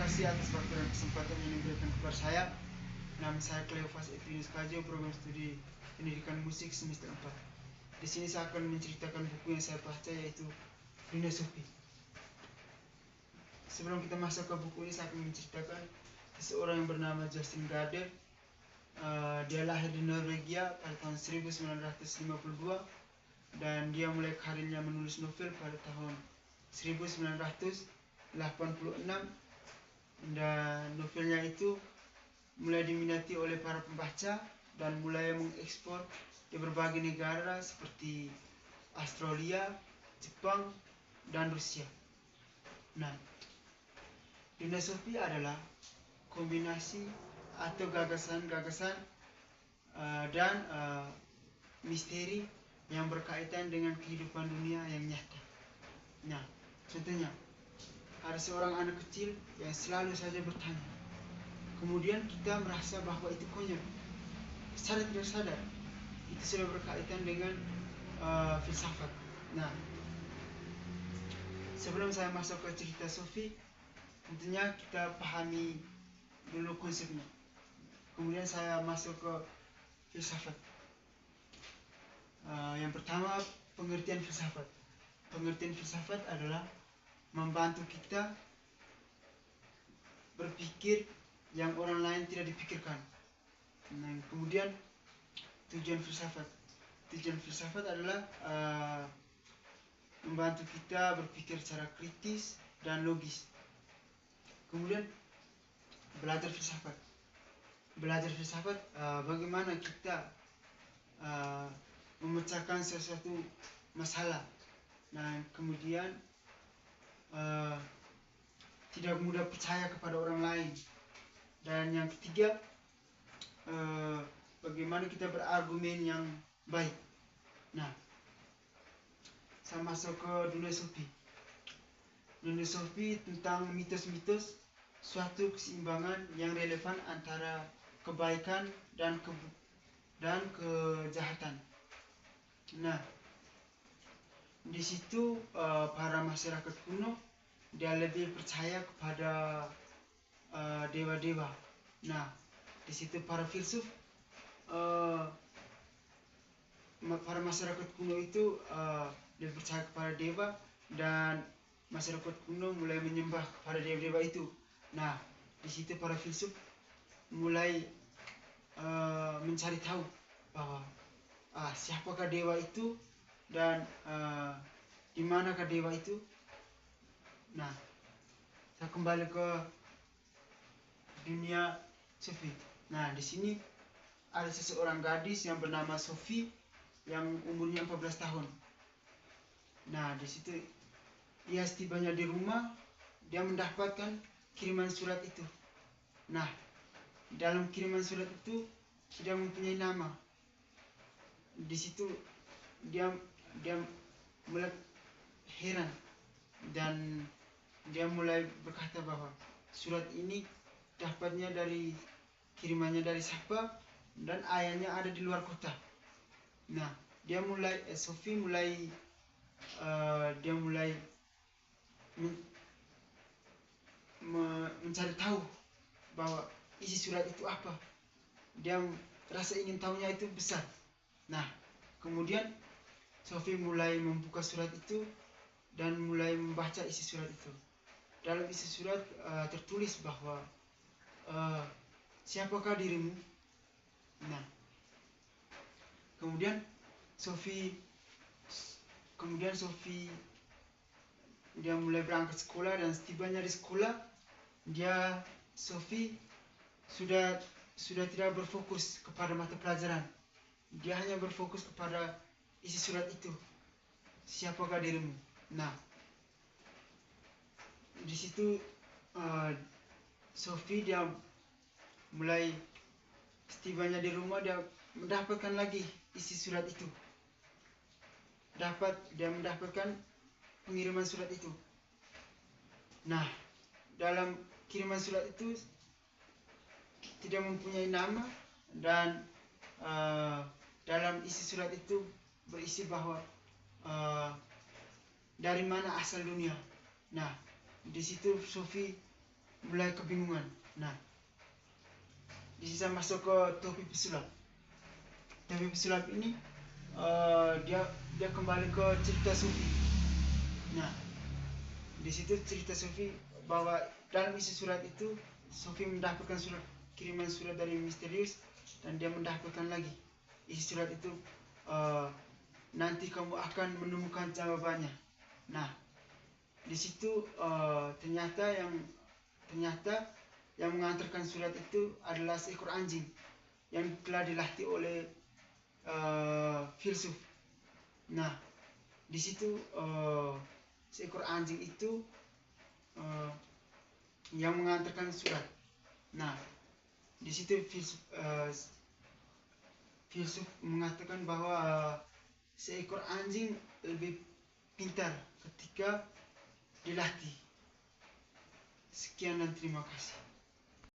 kasih atas waktu dan kesempatan yang diberikan kepada saya. Nama saya Cleophas Edwinus Kajo, program studi pendidikan musik semester 4. Di sini saya akan menceritakan buku yang saya baca, yaitu Dunia Sophie. Sebelum kita masuk ke buku ini, saya akan menceritakan seseorang yang bernama Justin Gardner. Dia lahir di Norwegia pada tahun 1952 dan dia mulai karirnya menulis novel pada tahun 1986, dan novelnya itu mulai diminati oleh para pembaca dan mulai mengekspor di berbagai negara seperti Australia, Jepang, dan Rusia. Nah, Dunia Sophie adalah kombinasi atau gagasan-gagasan dan misteri yang berkaitan dengan kehidupan dunia yang nyata. Nah, contohnya, ada seorang anak kecil yang selalu saja bertanya. Kemudian kita merasa bahwa itu konyol. Sadar tidak sadar, itu sudah berkaitan dengan filsafat. Nah, sebelum saya masuk ke cerita Sophie, tentunya kita pahami dulu konsepnya. Kemudian saya masuk ke filsafat. Yang pertama, pengertian filsafat. Pengertian filsafat adalah membantu kita berpikir yang orang lain tidak dipikirkan. Nah, kemudian tujuan filsafat. Tujuan filsafat adalah membantu kita berpikir secara kritis dan logis. Kemudian belajar filsafat. Belajar filsafat bagaimana kita memecahkan sesuatu masalah. Nah, kemudian tidak mudah percaya kepada orang lain. Dan yang ketiga, bagaimana kita berargumen yang baik. Nah, saya masuk ke Dunia Sophie. Dunia Sophie tentang mitos-mitos suatu keseimbangan yang relevan antara kebaikan dan kejahatan. Nah, di situ para masyarakat kuno dia lebih percaya kepada dewa-dewa. Nah, di situ para filsuf, para masyarakat kuno itu lebih percaya kepada dewa, dan masyarakat kuno mulai menyembah kepada dewa-dewa itu. Nah, di situ para filsuf mulai mencari tahu bahwa siapakah dewa itu dan di manakah dewa itu. Nah, saya kembali ke Dunia Sophie. Nah, di sini ada seseorang gadis yang bernama Sophie yang umurnya 14 tahun. Nah, di situ dia setibanya di rumah, dia mendapatkan kiriman surat itu. Nah, dalam kiriman surat itu tidak mempunyai nama. Di situ dia mulai heran dan dia mulai berkata bahwa surat ini dapatnya dari kirimannya dari siapa, dan ayahnya ada di luar kota. Nah, Sophie mulai mencari tahu bahwa isi surat itu apa. Dia rasa ingin tahunya itu besar. Nah, kemudian Sophie mulai membuka surat itu dan mulai membaca isi surat itu. Dalam isi surat tertulis bahwa siapakah dirimu? Nah, kemudian Sophie dia mulai berangkat sekolah, dan setibanya di sekolah Sophie sudah tidak berfokus kepada mata pelajaran. Dia hanya berfokus kepada isi surat itu. Siapakah dirimu? Nah, di situ Sophie dia mulai setibanya di rumah, dia mendapatkan lagi isi surat itu. Dia mendapatkan pengiriman surat itu. Nah, dalam kiriman surat itu tidak mempunyai nama, dan dalam isi surat itu berisi bahwa dari mana asal dunia. Nah, di situ Sophie mulai kebingungan. Nah, bisa masuk ke topi pesulap. Topi pesulap ini dia kembali ke cerita Sufi. Nah, di situ cerita Sufi bahwa dalam isi surat itu Sufi mendapatkan kiriman surat dari misterius, dan dia mendapatkan lagi isi surat itu, nanti kamu akan menemukan jawabannya. Nah, di situ ternyata yang mengantarkan surat itu adalah seekor anjing yang telah dilatih oleh filsuf. Nah, di situ seekor anjing itu yang mengantarkan surat. Nah, di situ filsuf mengatakan bahwa seekor anjing lebih pintar ketika dilatih. Sekian dan terima kasih.